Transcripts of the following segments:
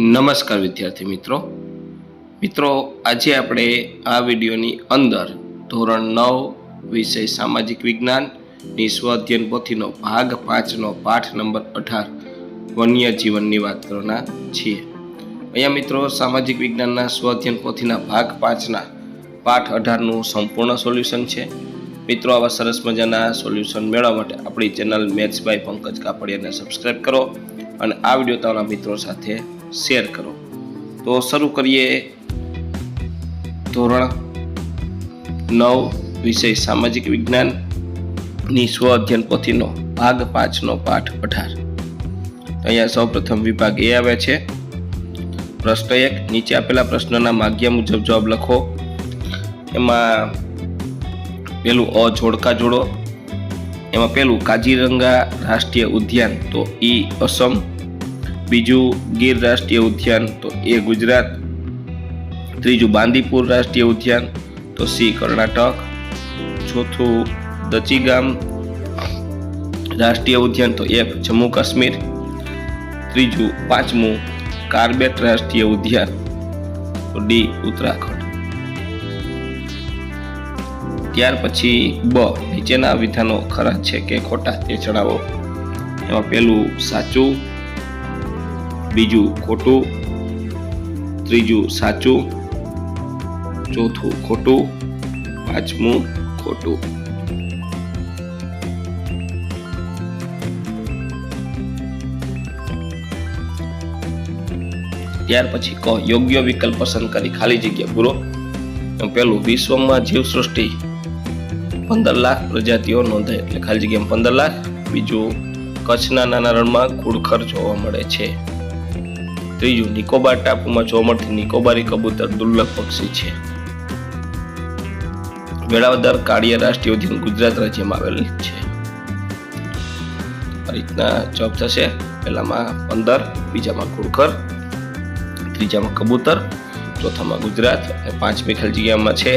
નમસ્કાર વિદ્યાર્થી મિત્રો આજે આપણે આ વિડીયોની અંદર ધોરણ 9 વિષય સામાજિક વિજ્ઞાનની સ્વઅધ્યયન પોથીનો ભાગ 5નો પાઠ નંબર 18 વન્ય જીવનની વાત કરવાના છીએ। અહીંયા મિત્રો સામાજિક વિજ્ઞાનના સ્વઅધ્યયન પોથીના ભાગ 5ના પાઠ 18નું સંપૂર્ણ સોલ્યુશન છે। મિત્રો આવા સરસ મજાના સોલ્યુશન મેળવવા માટે આપણી ચેનલ મેથ્સ બાય પંકજ કાપડિયાને સબસ્ક્રાઇબ કરો અને આ વિડીયો તમારા મિત્રો સાથે શેર કરો। તો શરૂ કરીએ ધોરણ 9 વિષય સામાજિક વિજ્ઞાનની સ્વ અધ્યયન પોથીનો ભાગ 5નો પાઠ 18। અહીંયા સૌપ્રથમ વિભાગ એ આવે છે। પ્રશ્ન 1, નીચે આપેલા પ્રશ્નના માગ્યા મુજબ જવાબ લખો। એમાં પેલું અ જોડકા જોડો। એમાં પેલું કાજીરંગા રાષ્ટ્રીય ઉદ્યાન તો ઈ અસમ, બીજું ગીર રાષ્ટ્રીય ઉદ્યાન તો એ ગુજરાત, ત્રીજું બાંદીપુર રાષ્ટ્રીય ઉદ્યાન તો સી કર્ણાટક, ચોથું દચીગામ રાષ્ટ્રીય ઉદ્યાન તો એફ જમ્મુ કાશ્મીર, ત્રીજું પાંચમું કાર્બેટ રાષ્ટ્રીય ઉદ્યાન તો ડી ઉત્તરાખંડ। ત્યાર પછી બ, નીચેના વિધાનો ખરા છે કે ખોટા તે જણાવો। એમાં પેલું સાચું, બીજું ખોટું, ત્રીજું સાચું, ચોથું ખોટું, પાંચમું ખોટું। ત્યાર પછી ક, યોગ્ય વિકલ્પ પસંદ કરી ખાલી જગ્યા પૂરો। પેલું વિશ્વમાં જીવસૃષ્ટિ 15 લાખ પ્રજાતિઓ નોંધાઈ એટલે ખાલી જગ્યામાં 15 લાખ। બીજું કચ્છના નાના રણમાં ઘુડખર જોવા મળે છે। ત્રીજું નિકોબાર ટાપુમાં જોવા મળતી નિકોબારી કબૂતર દુર્લભ પક્ષી છે। વેળાવદર કાળિયા રાષ્ટ્રીય ઉદ્યાન ગુજરાત રાજ્યમાં આવેલ છે। આ રીતના જવાબ થશે। પહેલામાં 15, બીજામાં ઘુડખર, ત્રીજામાં કબૂતર, ચોથામાં ગુજરાત અને પાંચમી ખાલી જગ્યામાં છે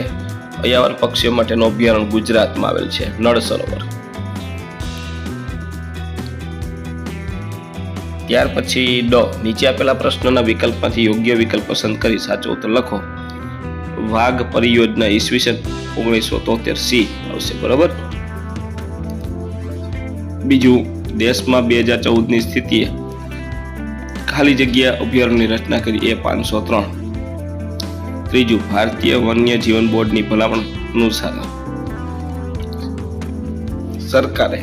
અયાવર પક્ષીઓ માટેનું અભયારણ્ય ગુજરાતમાં આવેલ છે નળ સરોવર। ત્યાર પછી ડ, નીચે આપેલા પ્રશ્નના વિકલ્પમાંથી યોગ્ય વિકલ્પ પસંદ કરી સાચો ઉત્તર લખો। વાઘ પરિયોજના ઈસવીસન 1973 સી આવશે, બરાબર। બીજું દેશમાં 2014ની સ્થિતિએ ખાલી જગ્યા અભયારણ્યની રચના કરી એ 503। ત્રીજું ભારતીય વન્ય જીવન બોર્ડની ભલામણ અનુસાર સરકારે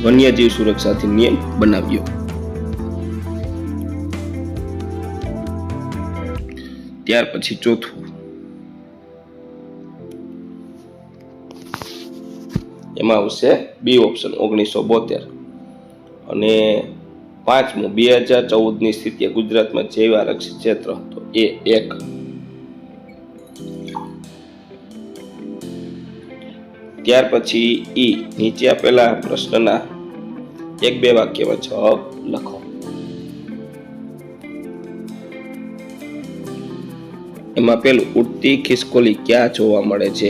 વન્યજીવ સુરક્ષાથી નિયમ બનાવ્યો। ત્યાર પછી ચોથું, એમાં આવશે બી ઓપ્શન 1972 અને પાંચમું 2014ની સ્થિતિએ ગુજરાતમાં જૈવ આરક્ષિત ક્ષેત્ર તો એ 1। ત્યાર પછી ઈ, નીચે આપેલા પ્રશ્નના 1-2 વાક્યમાં જવાબ લખો। એમાં પેલું ઉડતી ખિસકોલી ક્યાં જોવા મળે છે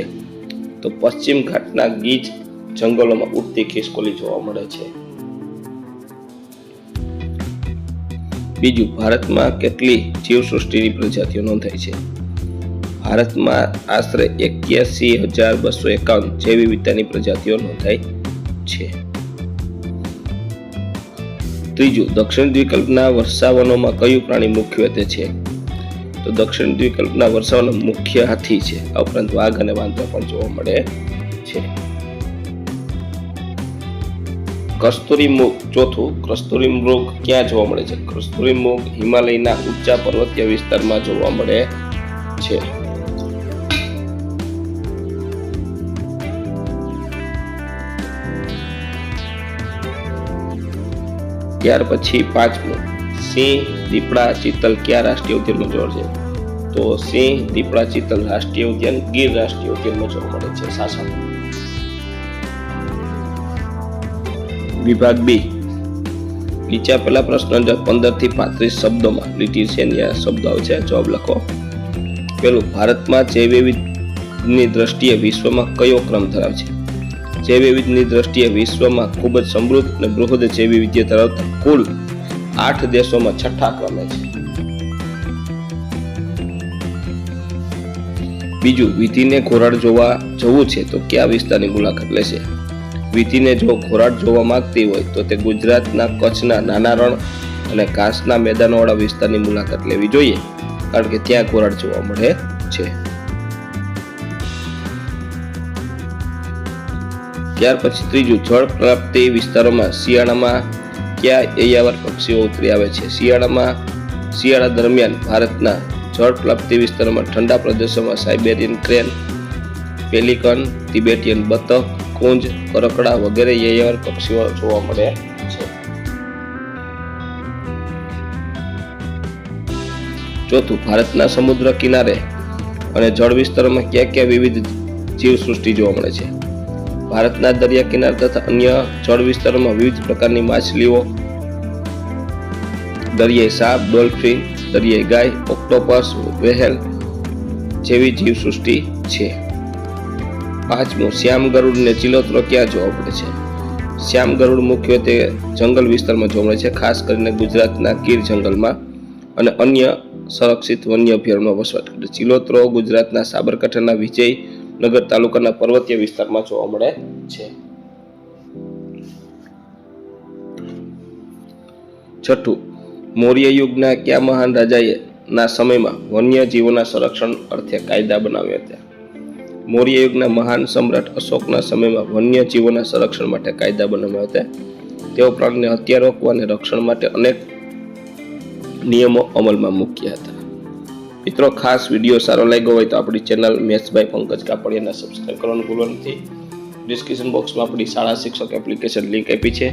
તો પશ્ચિમ ઘાટના ગીચ જંગલોમાં ઉડતી ખિસકોલી જોવા મળે છે। બીજું ભારતમાં કેટલી જીવસૃષ્ટિની પ્રજાતિઓ નોંધાઈ છે? ભારતમાં આશરે 81,251 જૈવ વિવિધતાની પ્રજાતિઓ નોંધાઈ છે। ત્રીજું, દક્ષિણ દ્વીપકલ્પના વર્ષાવનોમાં કયું પ્રાણી મુખ્યત્વે છે તો દક્ષિણ દ્વીપકલ્પના વર્ષાવનો મુખ્ય હાથી છે। આ ઉપરાંત વાઘ અને વાંદરા પણ જોવા મળે છે। કસ્તુરી મૃગ, ચોથું, કસ્તુરી મૃગ ક્યાં જોવા મળે છે? કસ્તુરી મૃગ હિમાલયના ઊંચા પર્વતીય વિસ્તારમાં જોવા મળે છે। ત્યાર પછી પાંચમું, સિંહ, દીપડા, ચિત્તલ કયા રાષ્ટ્રીય ઉદ્યાનમાં જોવા મળે છે તો સિંહ, દીપડા, ચિત્તલ રાષ્ટ્રીય ઉદ્યાન ગીર રાષ્ટ્રીય ઉદ્યાનમાં જોવા મળે છે સાસણ। વિભાગ બી, નીચે આપેલા પ્રશ્ન 15 થી 35 શબ્દોમાં લીટી છેલ્યા શબ્દો આવે છે, જવાબ લખો। પેલું, ભારતમાં જૈવ વિવિધતાની દ્રષ્ટિએ વિશ્વમાં કયો ક્રમ ધરાવે છે? જૈવ વિવિધતાની દ્રષ્ટિએ વિશ્વમાં ખૂબ જ સમૃદ્ધ અને બૃહદ જૈવ વિવિધતા ધરાવતા કુલ 8 દેશોમાં 6થા ક્રમે છે. બીજું, વિધિને ઘોરાડ જોવા જવું છે તો કયા વિસ્તારની મુલાકાત લેશે? વિધિને જો ઘોરાડ જોવા માંગતી હોય તો તે ગુજરાતના કચ્છના નાના રણ અને ઘાસના મેદાનોવાળા વિસ્તારની મુલાકાત લેવી જોઈએ, કારણ કે ત્યાં ઘોરાડ જોવા મળે છે. ત્યાર પછી ત્રીજું, જળ પ્રાપ્તિ વિસ્તારોમાં શિયાળામાં કયા યાયાવર પક્ષીઓ ઉતરી આવે છે? શિયાળા દરમિયાન ભારતના જળ પ્રાપ્તિ વિસ્તારોમાં ઠંડા પ્રદેશોમાં સાઇબેરિયન ક્રેન, પેલિકન, તિબેટિયન બતક, કુંજ, કરકડા વગેરે યાયાવર પક્ષીઓ જોવા મળે છે. ચોથું, ભારતના સમુદ્ર કિનારે અને જળ વિસ્તારોમાં કયા વિવિધ જીવસૃષ્ટિ જોવા મળે છે? ભારતના દરિયા કિનારે તથા અન્ય જળ વિસ્તારોમાં વિવિધ પ્રકારની માછલીઓ, દરિયાઈ સાપ, ડોલ્ફિન, દરિયાઈ ગાય, ઓક્ટોપસ, વ્હેલ જેવી જીવસૃષ્ટિ છે. પાંચમું, શ્યામ ગરુડ ને ચિલોતરો ક્યાં જોવા મળે છે? શ્યામ ગરુડ મુખ્યત્વે જંગલ વિસ્તારમાં જોવા મળે છે, ખાસ કરીને ગુજરાતના ગીર જંગલમાં અને અન્ય સંરક્ષિત વન્ય અભયારણ્યમાં વસવાટ કરે છે. ચિલોતરો ગુજરાતના સાબરકાંઠાના વિજયનગર તાલુકાના પર્વતીય વિસ્તારમાં જોવા મળે છે. છઠ્ઠું, મૌર્ય યુગના કયા મહાન રાજાએ ના સમયમાં વન્ય જીવોના સંરક્ષણ અર્થે કાયદા બનાવ્યા હતા? મૌર્ય યુગના મહાન સમ્રાટ અશોકના સમયમાં વન્ય જીવોના સંરક્ષણ માટે કાયદા બનાવ્યા હતા. તેઓ પ્રાણીને હત્યા રોકવા અને રક્ષણ માટે અનેક નિયમો અમલમાં મૂક્યા હતા. મિત્રો, ખાસ વિડીયો સારો લાગ્યો હોય તો આપણી ચેનલ મેથ્સ બાય પંકજ કાપડિયાને સબસ્ક્રાઇબ કરવાનું ભૂલવાનું નથી. ડિસ્ક્રિપ્શન બોક્સમાં આપણી શાળા શિક્ષક એપ્લિકેશન લિંક આપી છે.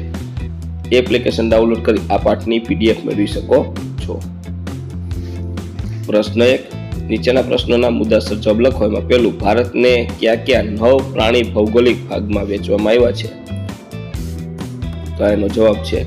એપ્લિકેશન ડાઉનલોડ કરી આ પાઠની PDF મેળવી શકો છો. પ્રશ્ન 1, નીચેના પ્રશ્નોના મુદ્દાસર જવાબ લખો. એમાં પહેલું, ભારતને કયા 9 પ્રાણી ભૌગોલિક ભાગમાં વહેંચવામાં આવ્યા છે? તો એનો જવાબ છે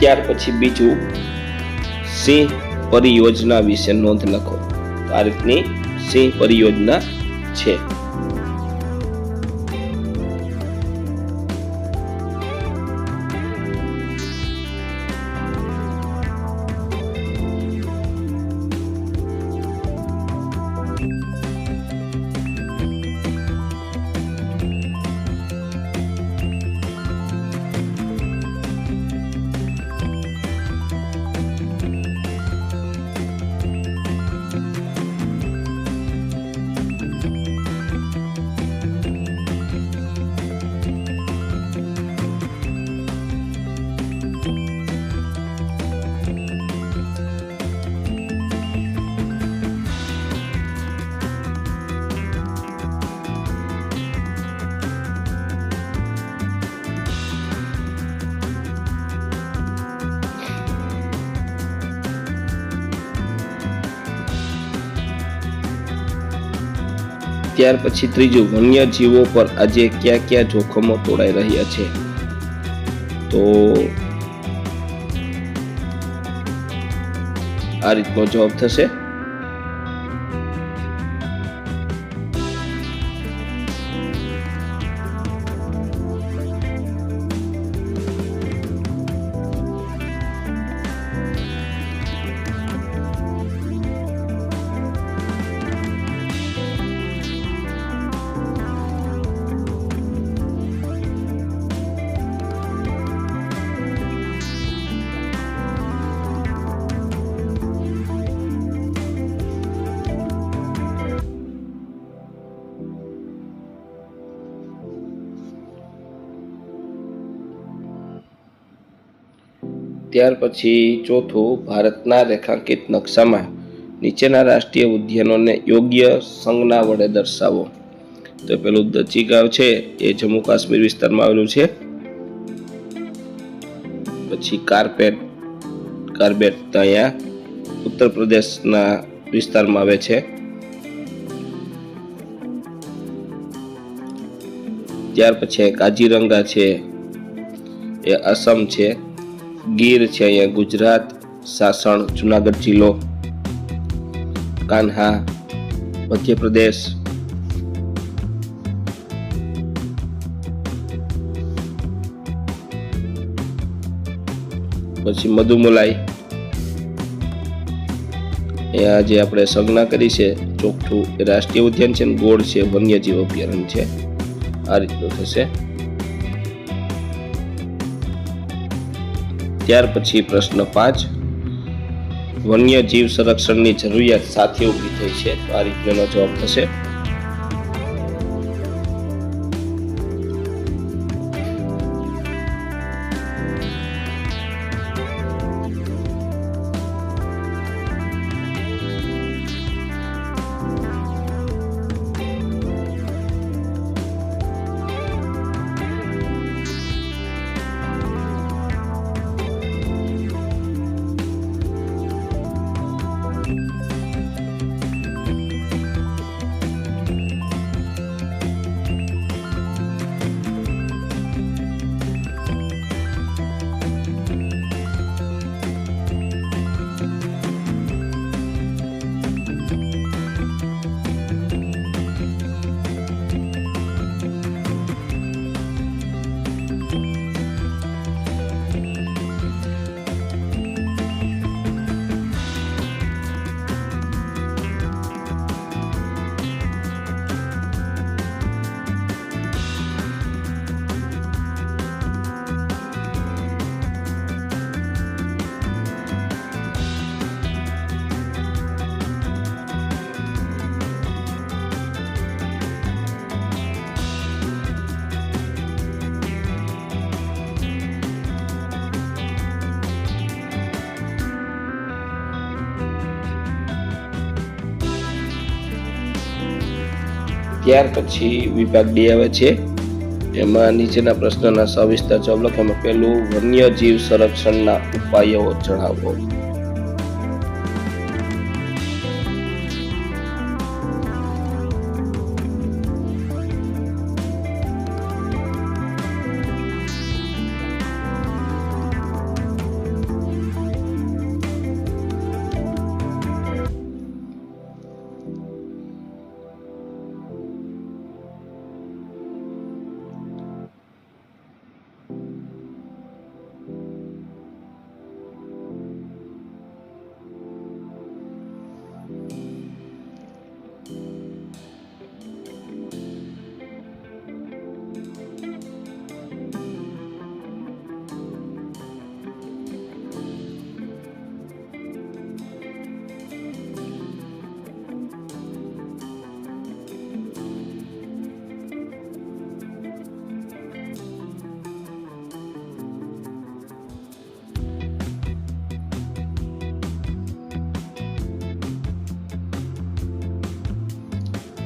ત્યાર પછી બીજું, સિંહ પરિયોજના વિશે નોંધ લખો. આ રીતની સિંહ પરિયોજના છે. ત્યાર પછી ત્રીજું, વન્ય જીવો પર આજે કયા જોખમો તોડાઈ રહ્યા છે? તો આ રીતનો જવાબ થશે. ત્યાર પછી ચોથું, ભારતના રેખાંકિત નકશામાં નીચેના રાષ્ટ્રીય ઉદ્યાનોને યોગ્ય સંજ્ઞા વડે દર્શાવો. તો પેલું દચીગાંવ છે એ જમ્મુ કાશ્મીર વિસ્તારમાં આવેલું છે. પછી કાર્બેટ અહીંયા ઉત્તર પ્રદેશના વિસ્તારમાં આવે છે. ત્યાર પછી કાજીરંગા છે એ આસામ છે, ગીર છે અહીંયા ગુજરાત, સાસણ જુનાગઢ જિલ્લો, કાન્હા મધ્યપ્રદેશ, પછી મધુમલાઈ અહીંયા જે આપણે સંજ્ઞા કરી છે ચોકઠું એ રાષ્ટ્રીય ઉદ્યાન છે, ગોળ છે વન્યજીવ અભયારણ્ય છે. આ રીતનું થશે. ત્યાર પછી પ્રશ્ન 5, વન્યજીવ સંરક્ષણની જરૂરિયાત સાથે ઊભી થઈ છે. તો આ રીતનો જવાબ થશે. ત્યાર પછી વિભાગ ડી આવે છે. એમાં નીચેના પ્રશ્નના સવિસ્તાર જવાબ લખવામાં. પહેલું, વન્યજીવ સંરક્ષણના ઉપાયો જણાવો.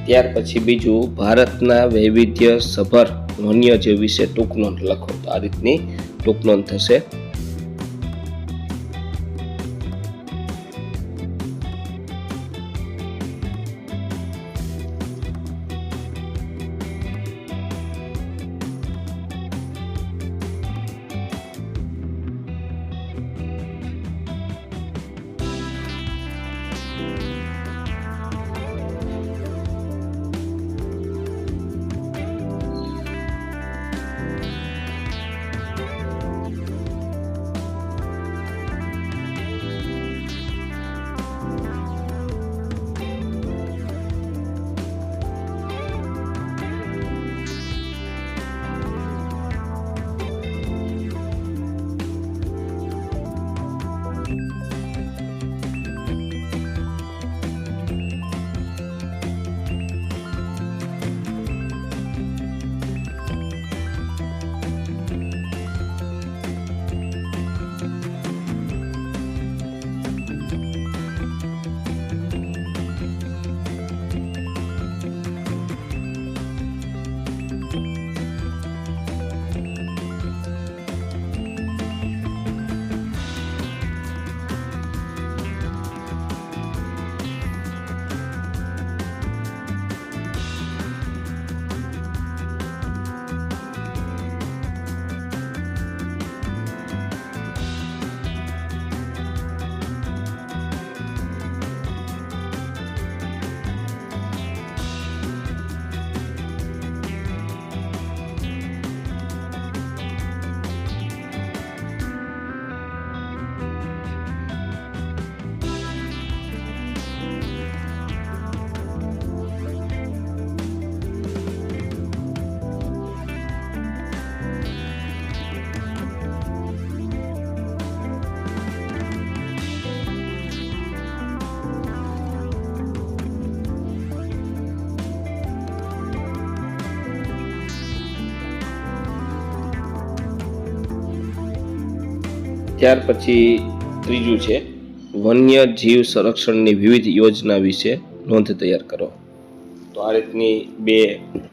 ત્યાર પછી બીજું, ભારતના વૈવિધ્ય સભર વન્યજીવ વિશે ટૂંક નોંધ લખો. તો આ રીતની ટૂંક નોંધ થશે. ત્યાર પછી ત્રીજું છે વન્ય જીવ સંરક્ષણની વિવિધ યોજના વિશે નોંધ તૈયાર કરો. તો આ રીતની 2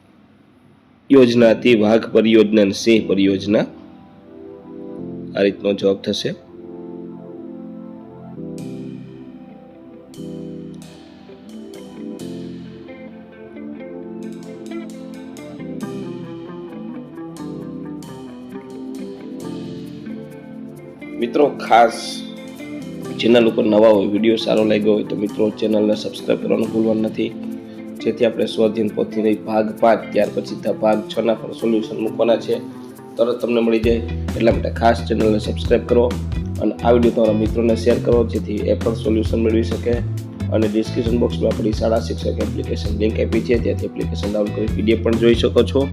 યોજના હતી, વાઘ પરિયોજના અને સિંહ પરિયોજના. આ રીતનો જવાબ થશે. મિત્રો ખાસ ચેનલ ઉપર નવા હોય, વિડીયો સારો લાગ્યો હોય તો મિત્રો ચેનલને સબસ્ક્રાઈબ કરવાનું ભૂલવાનું નથી, જેથી આપણે સ્વાધ્યાય પોથીની ભાગ 5 ત્યાર પછી ભાગ 6 ના પણ સોલ્યુશન મૂકવાના છે, તરત તમને મળી જાય. એટલા માટે ખાસ ચેનલને સબસ્ક્રાઈબ કરો અને આ વિડીયો તમારા મિત્રોને શેર કરો, જેથી એ પણ સોલ્યુશન મેળવી શકે. અને ડિસ્ક્રિપ્શન બોક્સમાં આપણી શાળા શિક્ષક એપ્લિકેશન લિંક આપી છે, ત્યાંથી એપ્લિકેશન ડાઉનલોડ કરી પીડીએફ પણ જોઈ શકો છો.